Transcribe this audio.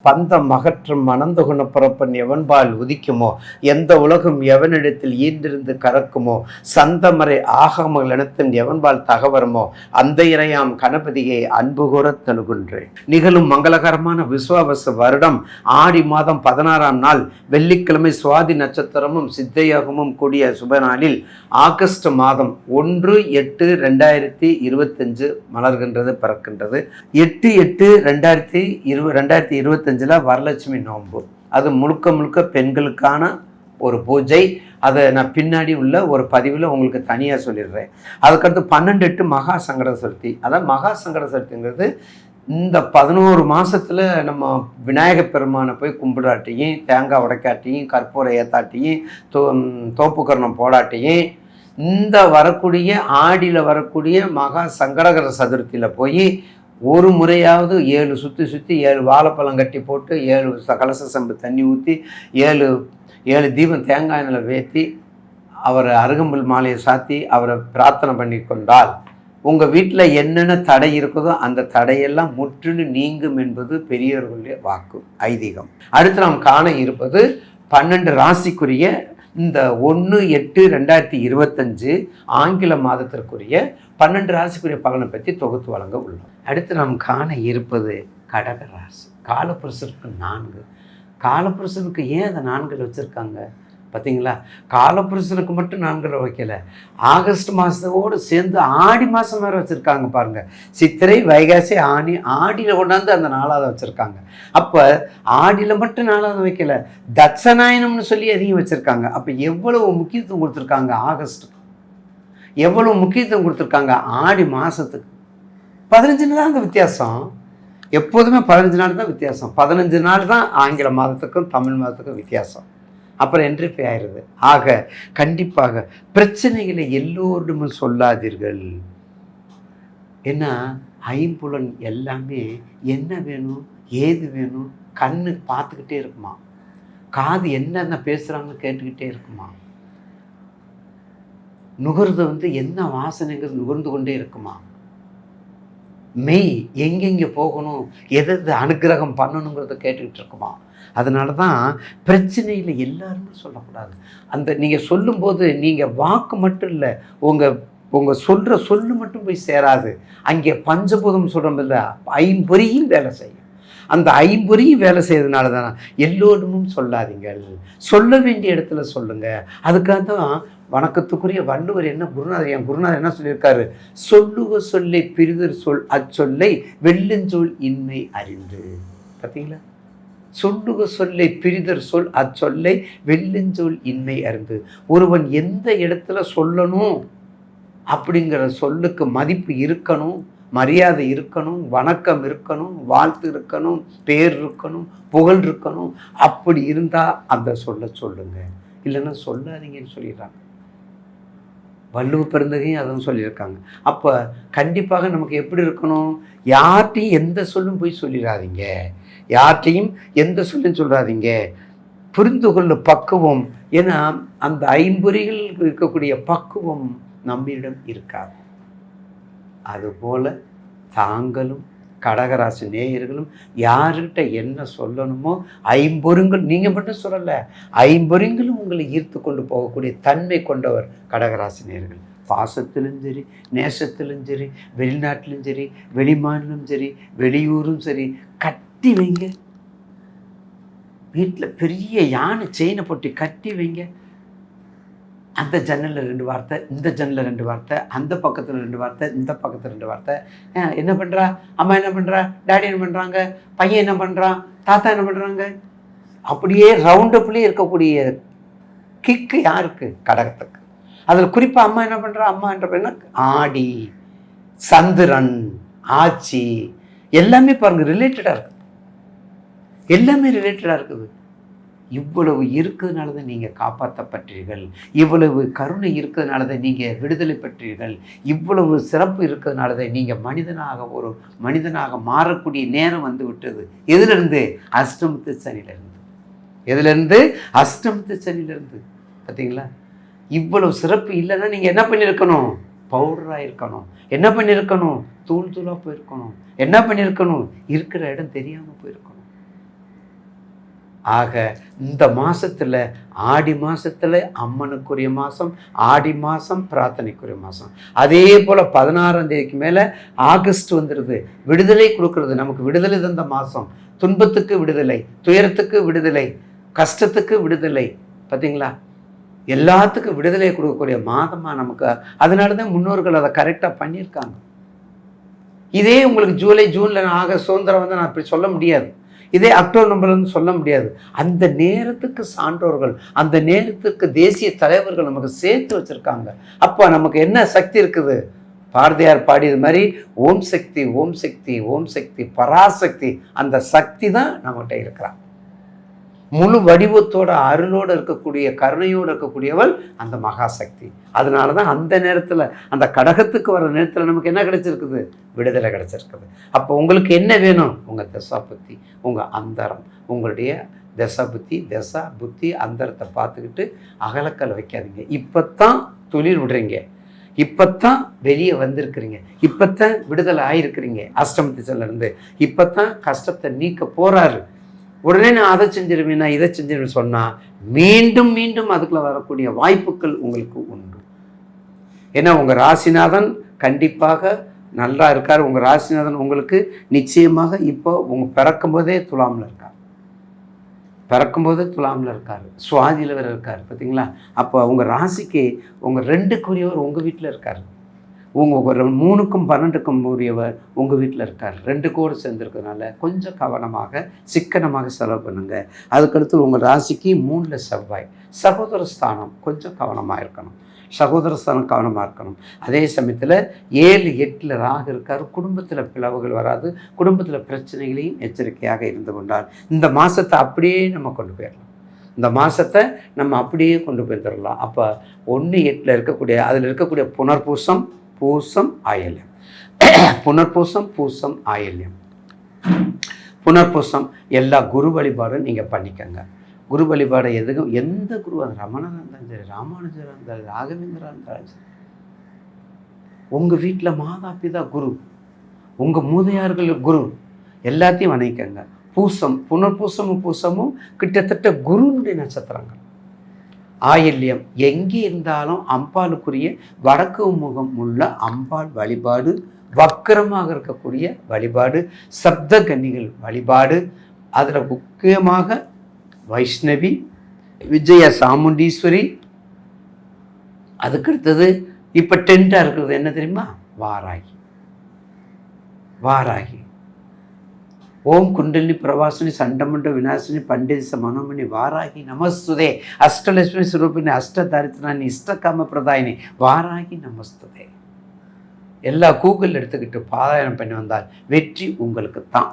பந்தம் அகற்றும் மணந்து குணப்புறப்பன் எவன்பால் உதிக்குமோ, எந்த உலகம் எவனிடத்தில் ஈண்டிருந்து கறக்குமோ, சந்தமறை ஆகமங்கள் இனத்தின் எவன்பால் தகவருமோ, அந்த இறையாம் கணபதியை அன்பு கூறத் தழுகுன்றேன். நிகழும் மங்களகரமான விசுவாவச வருடம் ஆடி மாதம் 16ஆம் நாள் வெள்ளிக்கிழமை சுவாதி நட்சத்திரமும் சித்தையோகமும் கூடிய சுபநாளில் ஆகஸ்ட் மாதம் 1/8/2025 மலர்கின்றது, பிறக்கின்றது. 8/8/2025 வரலட்சுமி நோன்பு. அது முழுக்க முழுக்க பெண்களுக்கான ஒரு பூஜை. அதை நான் பின்னாடி உள்ள ஒரு பதிவில் உங்களுக்கு தனியாக சொல்லிடுறேன். அதுக்கடுத்து 12/8 மகா சங்கட சதுர்த்தி. அதான் மகா சங்கட சதுர்த்திங்கிறது இந்த 11 மாதத்தில் நம்ம விநாயகப் பெருமானை போய் கும்பிடாட்டியும், தேங்காய் உடைக்காட்டியும், கற்பூரை ஏற்றாட்டியும், தோப்புக்கரணம் போடாட்டியும், இந்த வரக்கூடிய ஆடியில் வரக்கூடிய மகா சங்கடகர சதுர்த்தியில் போய் ஒரு முறையாவது 7 சுற்றி 7 வாழைப்பழம் கட்டி போட்டு 7 கலச சம்பு தண்ணி ஊற்றி 7 தீபம் தேங்காய் நிலை வேற்றி அவரை அருகம்புல் மாலையை சாத்தி அவரை பிரார்த்தனை பண்ணி கொண்டால் உங்கள் வீட்டில் என்னென்ன தடை இருக்குதோ அந்த தடையெல்லாம் முற்றிலும் நீங்கும் என்பது பெரியவர்களுடைய வாக்கு, ஐதீகம். அடுத்து நாம் காண இருப்பது 12 ராசிக்குரிய இந்த 1/8/2025 ஆங்கில மாதத்திற்குரிய 12 ராசிக்குரிய பலனை பற்றி தொகுத்து வழங்க உள்ளோம். அடுத்து நாம் காண இருப்பது கடக ராசி. காலபுருஷனுக்கு 4. காலபுருஷனுக்கு ஏன் அதை 4 வச்சுருக்காங்க பார்த்தீங்களா? காலபுருஷனுக்கு மட்டும் 4 வைக்கல, ஆகஸ்ட் மாதத்தோடு சேர்ந்து ஆடி மாதம் வேறு வச்சுருக்காங்க பாருங்கள். சித்திரை, வைகாசி, ஆனி, ஆடியில் கொண்டாந்து அந்த 4ஆவது வச்சுருக்காங்க. அப்போ ஆடியில் மட்டும் 4ஆவது வைக்கல, தட்சநாயனம்னு சொல்லி அதையும் வச்சுருக்காங்க. அப்போ எவ்வளவு முக்கியத்துவம் கொடுத்துருக்காங்க ஆகஸ்ட்டுக்கு, எவ்வளவு முக்கியத்துவம் கொடுத்துருக்காங்க ஆடி மாதத்துக்கு. 15 நாள் தான் அந்த வித்தியாசம். எப்போதுமே 15 நாள் தான் வித்தியாசம். 15 நாள் தான் ஆங்கில மாதத்துக்கும் தமிழ் மாதத்துக்கும் வித்தியாசம். அப்புறம் என்ட்ரிஃபை ஆயிடுது. ஆக கண்டிப்பாக பிரச்சனைகளை எல்லோருமே சொல்லாதீர்கள். ஏன்னா ஐம்புலன் எல்லாமே என்ன வேணும் ஏது வேணும் கண்ணு பார்த்துக்கிட்டே இருக்குமா, காது என்னென்ன பேசுகிறாங்கன்னு கேட்டுக்கிட்டே இருக்குமா, நுகர்ந்து என்ன வாசனைங்கிறது நுகர்ந்து கொண்டே இருக்குமா, மெய் எங்கெங்கே போகணும் எது அனுக்கிரகம் பண்ணணுங்கிறத கேட்டுக்கிட்டு இருக்குமா. அதனால தான் பிரச்சனையில் எல்லாருமே சொல்லக்கூடாது. அந்த நீங்கள் சொல்லும்போது நீங்கள் வாக்கு மட்டும் இல்லை, உங்கள் சொல்கிற சொல்லு மட்டும் போய் சேராது. அங்கே பஞ்சபூதம் சொல்கிறோம் இல்லை, ஐம்பொறியும் வேலை செய்யும். அந்த ஐம்பொறியும் வேலை செய்யறதுனால தானே எல்லோருமும் சொல்லாதீங்கள், சொல்ல வேண்டிய இடத்துல சொல்லுங்கள். அதுக்காக தான் வணக்கத்துக்குரிய வள்ளுவர் என் குருநாதர் என்ன சொல்லியிருக்காரு, சொல்லுவ சொல்லை பிரிதர் சொல் அச்சொல்லை வெள்ளுஞ்சொல் இன்மை அறிந்து. பார்த்தீங்களா? சொல்லுக சொல்லை பிரிதர் சொல் அச்சொல்லை வெள்ளுஞ்சொல் இன்மை அறிந்து. ஒருவன் எந்த இடத்துல சொல்லணும் அப்படிங்கிற சொல்லுக்கு மதிப்பு இருக்கணும், மரியாதை இருக்கணும், வணக்கம் இருக்கணும், வாழ்த்து இருக்கணும், பேர் இருக்கணும், புகழ் இருக்கணும். அப்படி இருந்தால் அந்த சொல்லுங்க, இல்லைன்னா சொல்லாதீங்கன்னு சொல்லிடுறாங்க. வள்ளுவ பெருந்தகையும் அதான் சொல்லியிருக்காங்க. அப்போ கண்டிப்பாக நமக்கு எப்படி இருக்கணும், யார்கிட்டையும் எந்த சொல்லும் போய் சொல்லிடாதீங்க, யார்கிட்டையும் எந்த சொல்லும் சொல்கிறாதீங்க. புரிந்து கொள்ள பக்குவம், ஏன்னா அந்த ஐம்பொறிகள் இருக்கக்கூடிய பக்குவம் நம்மிடம் இருக்காது. அதுபோல் தாங்களும் கடகராசி நேயர்களும் யார்கிட்ட என்ன சொல்லணுமோ ஐம்பொருங்கள், நீங்கள் மட்டும் சொல்லலை, ஐம்பொருங்களும் உங்களை ஈர்த்து கொண்டு போகக்கூடிய தன்மை கொண்டவர் கடகராசி நேயர்கள். பாசத்திலும் சரி, நேசத்திலும் சரி, வெளிநாட்டிலும் சரி, வெளிமாநிலம் சரி, வெளியூரும் சரி, கட்டி வைங்க. வீட்டில் பெரிய யானை செயினை போட்டு கட்டி வைங்க. அந்த ஜன்னலில் 2 வார்த்தை, இந்த ஜன்னலில் 2 வார்த்தை, அந்த பக்கத்தில் 2 வார்த்தை, இந்த பக்கத்தில் 2 வார்த்தை. என்ன பண்ணுறா அம்மா, என்ன பண்ணுறா டாடி, என்ன பண்ணுறாங்க பையன், என்ன பண்ணுறான் தாத்தா, என்ன பண்ணுறாங்க, அப்படியே ரவுண்டப்லேயே இருக்கக்கூடிய கிக்கு யாருக்கு, கடகத்துக்கு. அதில் குறிப்பாக அம்மா என்ன பண்ணுறா, அம்மா என்ற பெண்ணா ஆடி, சந்திரன், ஆட்சி, எல்லாமே பாருங்கள் ரிலேட்டடாக இருக்குது, எல்லாமே ரிலேட்டடாக இருக்குது. இவ்வளவு இருக்கிறதுனால தான் நீங்கள் காப்பாற்றப்பட்டீர்கள், இவ்வளவு கருணை இருக்கிறதுனால தான் நீங்கள் விடுதலை பெற்றீர்கள், இவ்வளவு சிறப்பு இருக்கிறதுனால தான் நீங்கள் ஒரு மனிதனாக மாறக்கூடிய நேரம் வந்து விட்டது. எதுலேருந்து? அஷ்டமத்து சனியிலேருந்து. எதுலேருந்து? அஷ்டமத்து சனியிலேருந்து. பார்த்தீங்களா? இவ்வளவு சிறப்பு இல்லைன்னா நீங்கள் என்ன பண்ணியிருக்கணும், பவுடராக இருக்கணும், என்ன பண்ணியிருக்கணும், தூள் தூளாக போயிருக்கணும், என்ன பண்ணியிருக்கணும், இருக்கிற இடம் தெரியாமல் போயிருக்கணும். ஆக இந்த மாதத்தில் ஆடி மாதத்தில் அம்மனுக்குரிய மாதம், ஆடி மாதம் பிரார்த்தனைக்குரிய மாதம். அதே போல் 16ஆம் தேதிக்கு மேலே ஆகஸ்ட் வந்துடுது, விடுதலை கொடுக்கறது. நமக்கு விடுதலை தந்த மாதம். துன்பத்துக்கு விடுதலை, துயரத்துக்கு விடுதலை, கஷ்டத்துக்கு விடுதலை. பார்த்தீங்களா? எல்லாத்துக்கும் விடுதலை கொடுக்கக்கூடிய மாதமாக நமக்கு. அதனால தான் முன்னோர்கள் அதை கரெக்டாக பண்ணியிருக்காங்க. இதே உங்களுக்கு ஜூலை, ஜூனில், ஆகஸ்ட் சுதந்திரம் வந்து நான் இப்படி சொல்ல முடியாது. இதே அக்டோபர், நவம்பர்லேருந்து சொல்ல முடியாது. அந்த நேரத்துக்கு சான்றோர்கள், அந்த நேரத்துக்கு தேசிய தலைவர்கள் நமக்கு சேர்த்து வச்சுருக்காங்க. அப்போ நமக்கு என்ன சக்தி இருக்குது? பாரதியார் பாடியது மாதிரி ஓம் சக்தி, ஓம் சக்தி, ஓம் சக்தி, பராசக்தி. அந்த சக்தி தான் நம்மகிட்ட இருக்கிறான். முழு வடிவத்தோட, அருளோடு இருக்கக்கூடிய, கருணையோடு இருக்கக்கூடியவள் அந்த மகாசக்தி. அதனால தான் அந்த நேரத்தில், அந்த கடகத்துக்கு வர நேரத்தில் நமக்கு என்ன கிடைச்சிருக்குது? விடுதலை கிடைச்சிருக்குது. அப்போ உங்களுக்கு என்ன வேணும்? உங்கள் தசா புத்தி, உங்கள் அந்தரம், உங்களுடைய தசா புத்தி அந்தரத்தை பார்த்துக்கிட்டு அகலக்கல் வைக்காதீங்க. இப்போத்தான் தொழில் விடுறீங்க, இப்போத்தான் வெளியே வந்திருக்கிறீங்க, இப்போத்தான் விடுதலை ஆகிருக்கிறீங்க அஷ்டம திசையிலேருந்து. இப்போத்தான் கஷ்டத்தை நீக்க போகிறாரு. உடனே நான் அதை செஞ்சிருவேன், நான் இதை செஞ்சிருவேன் சொன்னால் மீண்டும் மீண்டும் அதுக்குள்ள வரக்கூடிய வாய்ப்புகள் உங்களுக்கு உண்டு. ஏன்னா உங்கள் ராசிநாதன் கண்டிப்பாக நல்லா இருக்கார். உங்கள் ராசிநாதன் உங்களுக்கு நிச்சயமாக இப்போ உங்கள் பிறக்கும்போதே துலாமில் இருக்கார். பிறக்கும்போதே துலாமில் இருக்கார், சுவாதியில் வேறு இருக்கார். பார்த்தீங்களா? அப்போ உங்கள் ராசிக்கு உங்கள் 2க்குரியவர் உங்கள் வீட்டில் இருக்கார். உங்கள் 3க்கும் 12க்கும் உரியவர் உங்கள் வீட்டில் இருக்கார். 2 கோடு சேர்ந்துருக்கிறதுனால கொஞ்சம் கவனமாக, சிக்கனமாக செலவு பண்ணுங்கள். அதுக்கடுத்து உங்கள் ராசிக்கு 3ல் செவ்வாய், சகோதர ஸ்தானம் கொஞ்சம் கவனமாக இருக்கணும். சகோதர ஸ்தானம் கவனமாக இருக்கணும். அதே சமயத்தில் 7, 8ல் ராகு இருக்கார். குடும்பத்தில் பிளவுகள் வராது, குடும்பத்தில் பிரச்சனைகளையும் எச்சரிக்கையாக இருந்து கொண்டால் இந்த மாதத்தை அப்படியே நம்ம கொண்டு போயிடலாம். இந்த மாதத்தை நம்ம அப்படியே கொண்டு போயிடலாம். அப்போ 1, 8ல் இருக்கக்கூடிய, அதில் இருக்கக்கூடிய புனர்பூசம், பூசம், ஆயில்யம். புனர்பூசம், பூசம், ஆயில்யம். புனர்பூசம் எல்லா குரு வழிபாடும் நீங்கள் பண்ணிக்கங்க. குரு வழிபாடு எதுக்கும், எந்த குரு, அது ரமணனாக இருந்தாலும் சரி, ராமானுஜராக இருந்தாலும், ராகவேந்திரா இருந்தாலும் சரி, உங்கள் வீட்டில் மாதா பிதா குரு, உங்கள் மூதையார்கள் குரு, எல்லாத்தையும் வணங்கிக்கங்க. பூசம், புனர்பூசமும் பூசமும் கிட்டத்தட்ட குருனுடைய நட்சத்திரங்கள். ஆயில்யம் எங்கே இருந்தாலும் அம்பாளுக்குரிய வடக்கு முகம் உள்ள அம்பாள் வழிபாடு, வக்கரமாக இருக்கக்கூடிய வழிபாடு, சப்த கன்னிகள் வழிபாடு. அதில் முக்கியமாக வைஷ்ணவி, விஜய சாமுண்டீஸ்வரி. அதுக்கடுத்தது இப்போ டென்ட்டாக இருக்கிறது என்ன தெரியுமா? வாராகி. வாராகி ஓம் குண்டலினி பிரவாசினி சண்டமண்ட விநாசினி பண்டித மனோமணி வாராகி நமஸ்துதே அஷ்டலட்சுமி சுரூபினி அஷ்டதாரித்ராணி இஷ்டகாம பிரதாயினி வாராகி நமஸ்துதே. எல்லா கூகுள் எடுத்துக்கிட்டு பாராயணம் பண்ணி வந்தால் வெற்றி உங்களுக்கு தான்.